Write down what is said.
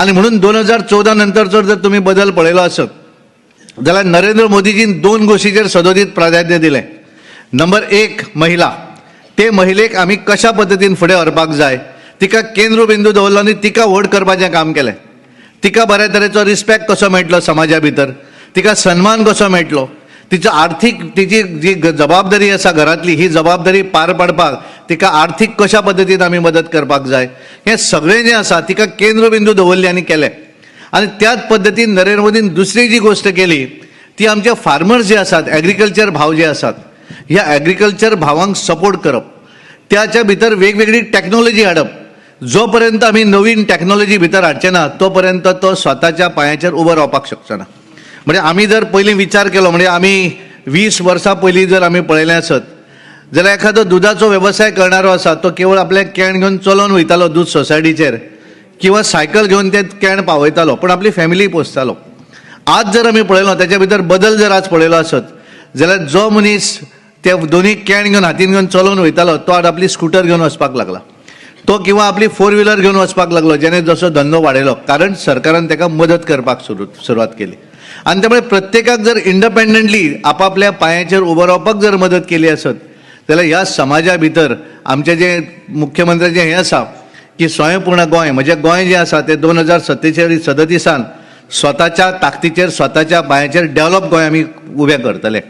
आणि म्हणून 2014 नंतर जर तुम्ही बदल पळयलो आसत जाल्यार नरेंद्र मोदीजीन 2 गोष्टीचेर सदोदीत प्राधान्य दिलें. नंबर 1 महिला. ते महिलेक आमी कशा पद्दतीन फुडें व्हरपाक जाय, तिका केंद्र बिंदू दवरलो आनी तिका व्होट करपाचें काम केलें. तिका बऱ्या तरेचो रिस्पेक्ट कसो मेळटलो समाजा भितर, तिका सन्मान कसो मेळटलो, तिचो आर्थीक तिची जी जबाबदारी आसा घरांतली ही जबाबदारी पार पाडपाक तिका आर्थीक कशा पद्दतीन आमी मदत करपाक जाय, हें सगळें जें आसा तिका केंद्र बिंदू दवरली आनी केलें. आनी त्याच पद्दतीन नरेंद्र मोदीन दुसरी जी गोष्ट केली ती आमचे फार्मर्स जे आसात, एग्रीकल्चर भाव जे आसात, ह्या एग्रीकल्चर भावांक सपोर्ट करप, त्याच्या भितर वेगवेगळी टॅक्नॉलॉजी हाडप. जो पर्यंत आमी नवीन टॅक्नॉलॉजी भितर हाडचे ना तो पर्यंत तो स्वताच्या पांयाचेर उबो रावपाक शकचो ना. म्हणजे आमी जर पयलीं विचार केलो, म्हणजे आमी 20 वर्सां पयलीं जर आमी पळयलें आसत जाल्यार एखादो दुधाचो वेवसाय करणारो आसा तो केवळ आपले कॅन घेवन चलोवन वयतालो दूध सोसायटीचेर किंवा सायकल घेवन ते कॅन पावयतालो, पण आपली फॅमिली पोसतालो. आज जर आमी पळयलो त्याच्या भितर बदल जर आज पळयलो आसत जाल्यार जो मनीस ते दोन्ही कॅन घेवन हातीन घेवन चलोवन वयतालो तो आज आपली स्कूटर घेवन वचपाक लागला, तो किंवा आपली 4 व्हिलर घेवन वचपाक लागलो, जेणे जसो धंदो वाडयलो, कारण सरकारान ताका मदत करपाक सुरवात केली. आनी त्यामुळे प्रत्येकाक जर इंडिपेंडंटली आपापल्या पांयाचेर उबो रावपाक जर मदत केली आसत जाल्यार ह्या समाजा भितर आमचे जे मुख्यमंत्र्याचें हें आसा की स्वयंपूर्ण गोंय, म्हणजे गोंय जें आसा तें 2037 स्वताच्या ताकदीचेर स्वताच्या पांयाचेर डेव्हलप गोंय आमी उबें करतले.